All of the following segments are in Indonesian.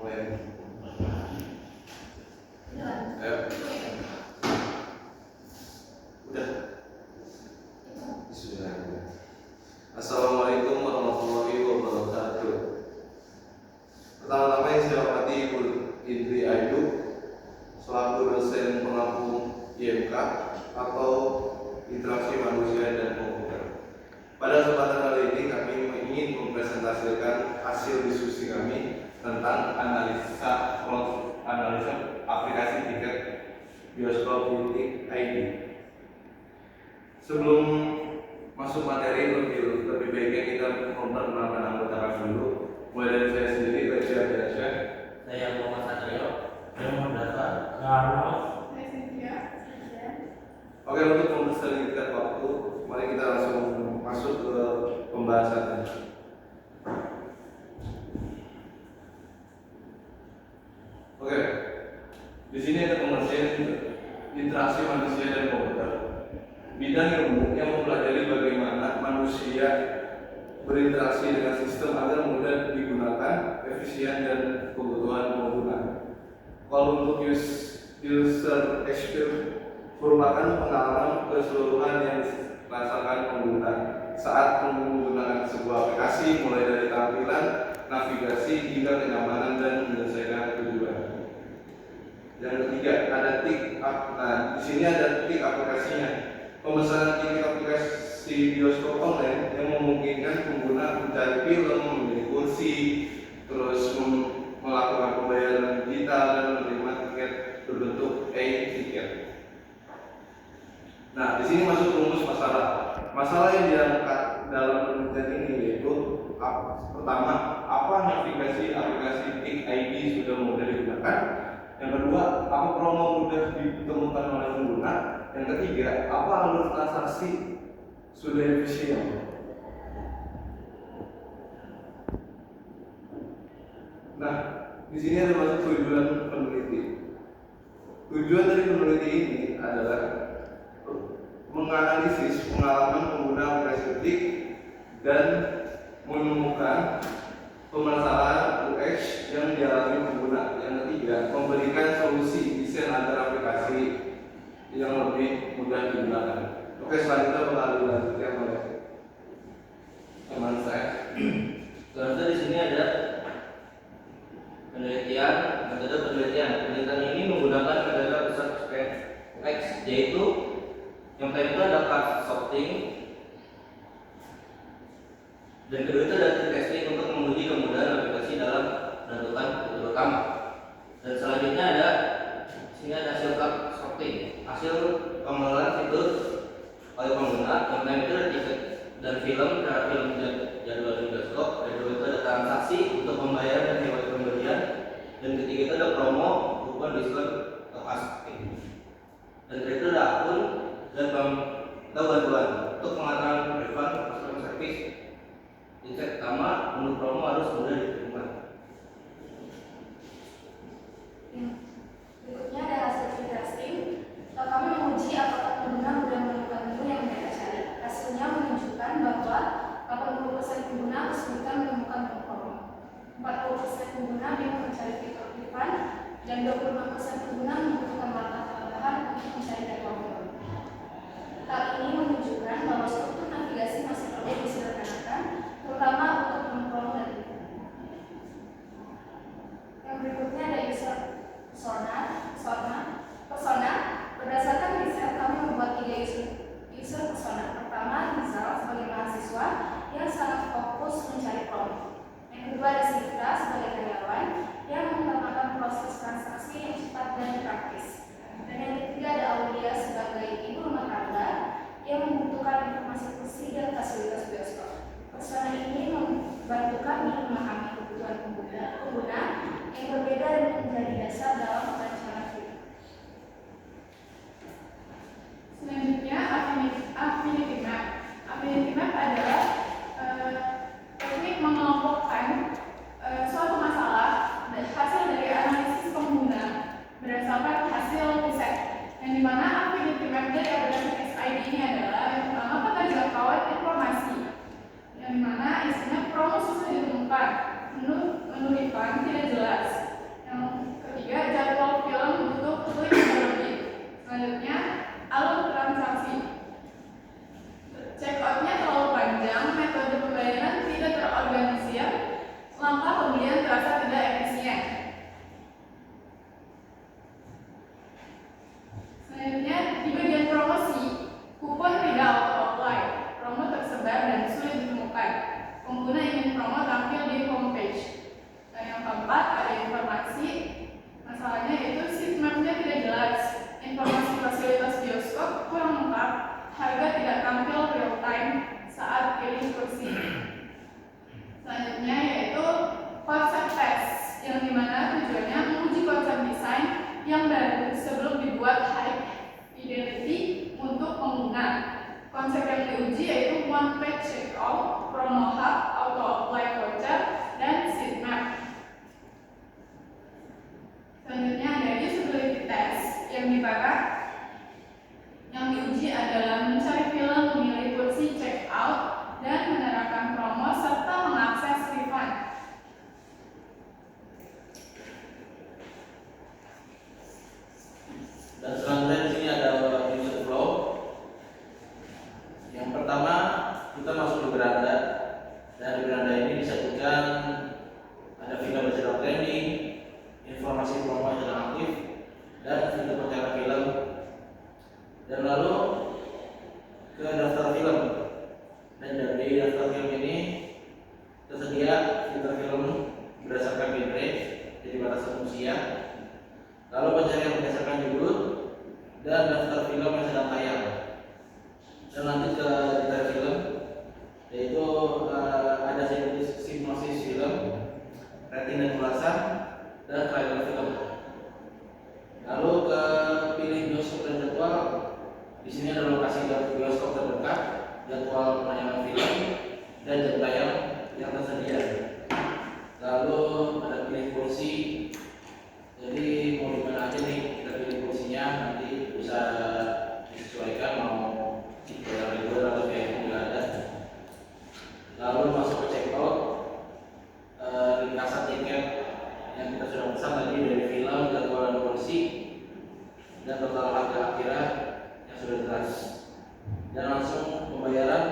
Mulai. Ayo. Udah. Bismillah. Assalamualaikum warahmatullahi wabarakatuh. Pertama-tama yang saya hormati Ibu Indri Ayu selaku dosen pengampung IMK atau Interaksi Manusia dan Komputer. Pada kesempatan kali ini kami ingin mempresentasikan hasil diskusi kami tentang analisa aplikasi tiket bioskop.id. Sebelum masuk materi lebih baiknya kita memperkenalkan anggota kami dulu. Mulai dari saya sendiri, Raja Biasa. Saya Muhammad Satrio. Saya Muhammad Dafa. Saya Cynthia. Oke, untuk mempersingkat waktu, mari kita langsung masuk ke pembahasannya. Oke, di sini ada pengertian interaksi manusia dan komputer. Bidang ilmu yang mempelajari bagaimana manusia berinteraksi dengan sistem agar mudah digunakan, efisien dan kebutuhan pengguna. Kalau untuk user experience merupakan pengalaman keseluruhan yang dirasakan pengguna saat menggunakan sebuah aplikasi, mulai dari tampilan, navigasi hingga kenyamanan dan menyelesaikan tujuan. Yang ketiga ada tick up. Nah, di sini ada tick aplikasinya. Pemesanan tiket aplikasi bioskop online yang memungkinkan pengguna mencari film, memilih kursi, terus melakukan pembayaran digital dan menerima tiket berbentuk e-ticket. Nah, di sini masuk rumus masalah. Masalah yang diangkat dalam penelitian ini yaitu pertama, apa navigasi aplikasi Tick ID sudah mudah digunakan? Yang kedua, apa promo mudah ditemukan oleh pengguna? Yang ketiga, apa alur transaksi sudah efisien? Nah, di sini ada masuk tujuan peneliti. Tujuan dari peneliti ini adalah menganalisis pengalaman pengguna aplikasi Tick dan menemukan permasalahan UX yang dialami pengguna. Yang ketiga, memberikan solusi desain agar aplikasi yang lebih mudah digunakan. Oke, selanjutnya bakal dilanjutkan oleh teman saya. Selanjutnya di sini ada penelitian, metode penelitian. Penelitian ini menggunakan metode research UX, yaitu yang pertama itu ada card sorting, dan kedua itu ada testing untuk menguji kemudahan aplikasi dalam menentukan fitur utama. Dan selanjutnya ada sini ada hasil card sorting, hasil pengelolaan fitur oleh pengguna. Yang pertama itu ada tiket dan film, cara film jadwal di bioskop. Kedua itu ada transaksi untuk membayar dan hewan pembelian. Dan ketiga itu ada promo, kupon, diskon, atau asking. Dan ketiga itu ada akun dan bantuan untuk pengaturan refund customer service. Tiket pertama, menu promo harus mudah diterima. Berikutnya ada hasil testing. Kami menguji apakah pengguna mudah menemukan menu yang mereka cari. Hasilnya menunjukkan bahwa 80% pengguna kesulitan menemukan menu promo, 40% pengguna bingung mencari fitur refund, dan 25% pengguna keempat ada informasi. Masalahnya itu seatmap-nya tidak jelas, informasi fasilitas bioskop kurang lengkap, harga tidak tampil real time saat pilih kursi. Selanjutnya yaitu konsep test, yang dimana tujuannya menguji konsep desain yang baru sebelum dibuat high fidelity untuk pengguna. Konsep yang diuji yaitu one page checkout, promo hub, auto apply voucher, dan seatmap. Selanjutnya ada usability test, yang dimana yang diuji adalah mencari film, memilih kursi check out, dan menerapkan promo serta mengakses refund. Dan selanjutnya di sini ada user flow. Yang pertama kita masuk di beranda, dan di beranda ini disajikan ada film bercerita trending, informasi promo yang sedang aktif, dan fitur percakapan film. Dan lalu ke daftar film, dan dari daftar film ini tersedia fitur film berdasarkan bitrate, jadi batasan usia, lalu pencarian berdasarkan judul, dan daftar film yang sedang tayang. Dan lanjut ke daftar film, yaitu ada sinopsis film, rating dan ulasan, dan trailer film. Lalu ke pilih bioskop dan jadwal. Di sini ada lokasi bioskop terdekat, jadwal penayangan film, dan jam tayang yang tersedia. Lalu ada pilih kursi. Jadi mau di mana aja nih kita pilih kursinya, nanti bisa disesuaikan mau yang reguler atau VIP juga ada. Lalu masuk ke checkout, ringkasan tiket yang kita sudah pesan tadi dari film, jadwal dan kursi, dan total harga akhirnya yang sudah jelas. Dan langsung pembayaran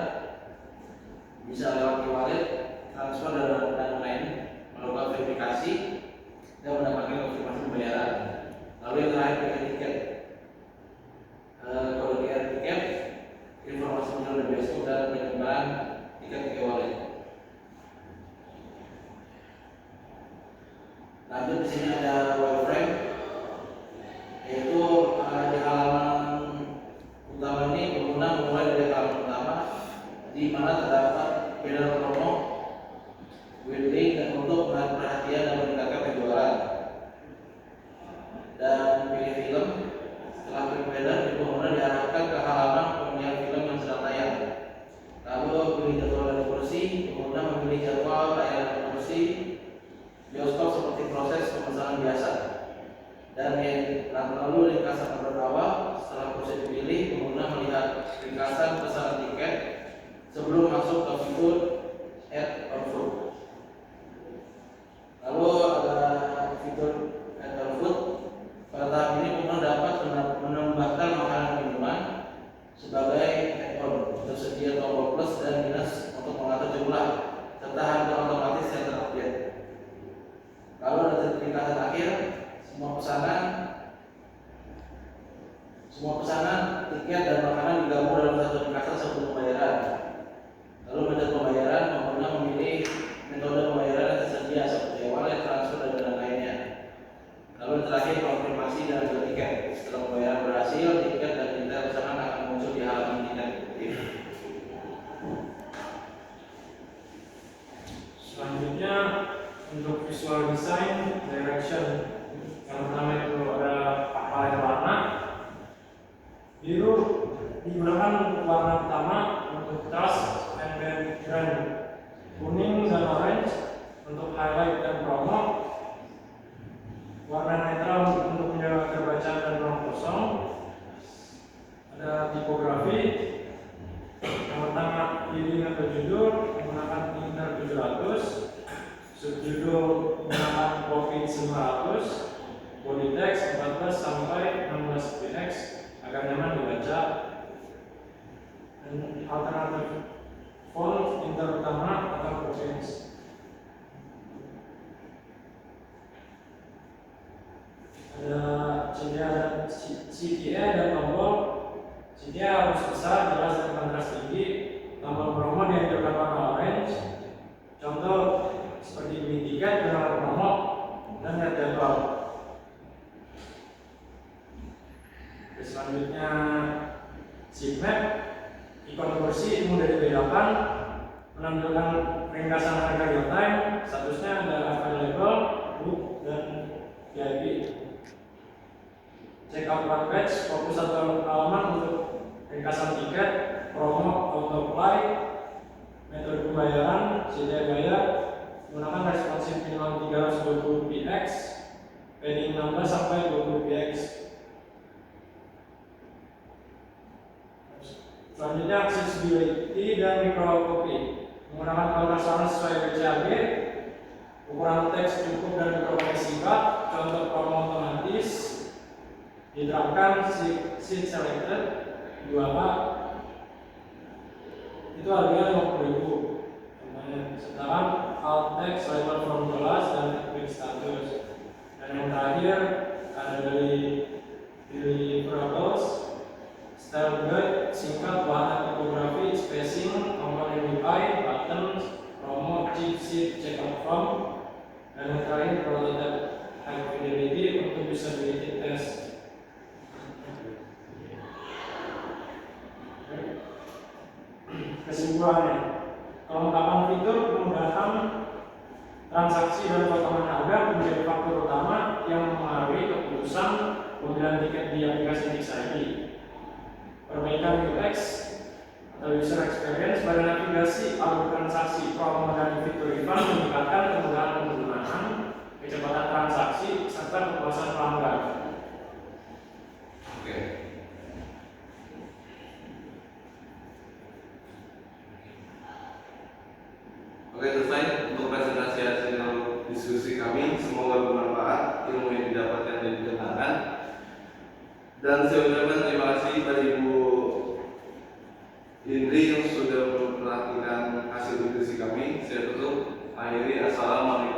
bisa lewat e-wallet, transfer dan lain, melakukan verifikasi dan mendapatkan konfirmasi pembayaran. Lalu yang terakhir pakai tiket, kode QR tiket, informasi menjual bioskop, dan penyebaran tiket ke e-wallet. Lanjut di sini ada wireframe, yaitu di halaman utama ini pengguna memulai dari halaman utama, di mana terdapat banner promo, link dan untuk menarik perhatian dan meningkatkan penjualan. Dan pilih film. Setelah klik banner, pengguna diarahkan ke halaman pemilihan film yang sedang tayang. Lalu pilih jadwal dan kursi, pengguna memilih jadwal tayangan dan kursi bioskop seperti proses pemesanan biasa. Dan lalu ringkasan order awal. Setelah proses dipilih, pengguna melihat ringkasan pesanan tiket sebelum masuk ke fitur add on food. Lalu ada fitur add on food. Pada tahap ini pengguna dapat menambahkan makanan minuman sebagai add-on. Tersedia tombol plus dan minus untuk mengatur jumlah serta harga otomatis yang terupdate. Lalu ada ringkasan akhir. Semua pesanan, tiket dan makanan digabung dalam satu ringkasan sebelum pembayaran. Lalu metode pembayaran, pengguna memilih metode pembayaran yang tersedia seperti e-wallet, transfer, dan lainnya. Lalu terakhir konfirmasi dan jual tiket. Setelah pembayaran berhasil, tiket dan detail pesanan akan muncul di halaman tiket. Selanjutnya untuk visual design direction, yang pertama itu ada palet warna. Biru digunakan untuk warna utama untuk task and background, kuning dan orange untuk highlight dan promo, warna netral untuk menjaga kebacaan dan ruang kosong. Ada tipografi, yang pertama heading atau judul menggunakan Inter 700, subjudul menggunakan Covid 900, body text 14 sampai 16 px agar nyaman dibaca, dan alternatif font Inter utama atau provinsi. Ada CTA dan tombol. CTA harus besar, jelas dan kontras tinggi. Tombol promo dianjurkan warna orange. Contoh seperti beli tiket dengan promo laporan batch, fokus satu halaman untuk ringkasan tiket, promo, auto apply, metode pembayaran, sedia bayar, menggunakan responsif minimal 320 px, padding 16 sampai 20 px. Selanjutnya accessibility dan microcopy, menggunakan pemasaran sesuai BCAG, ukuran teks cukup dan microcopy singkat, contoh promo otomatis, diterapkan sheet selected 2A, itu harganya 50.000. Sedangkan alt text label from kelas dan quick status. Dan yang terakhir ada dari deliverables, style guide singkat, bahan tipografi, spacing, komponen UI, buttons, promo, cheat sheet, checkout form, dan yang terakhir prototype high fidelity untuk usability test. Kesimpulannya, kelengkapan fitur, kemudahan transaksi dan potongan harga menjadi faktor utama yang mempengaruhi keputusan pembelian tiket di aplikasi TixID. Perbaikan UX atau user experience pada navigasi, alur transaksi, promo dan fitur refund meningkatkan kemudahan penggunaan, kecepatan transaksi, serta kepuasan pelanggan. Oke. Oke, selesai untuk presentasi hasil diskusi kami. Semoga bermanfaat ilmu yang didapatkan dan didengarkan. Dan saya ucapkan terima kasih pada Ibu Indri yang sudah memperhatikan hasil diskusi kami. Saya tutup. Akhiri, assalamualaikum.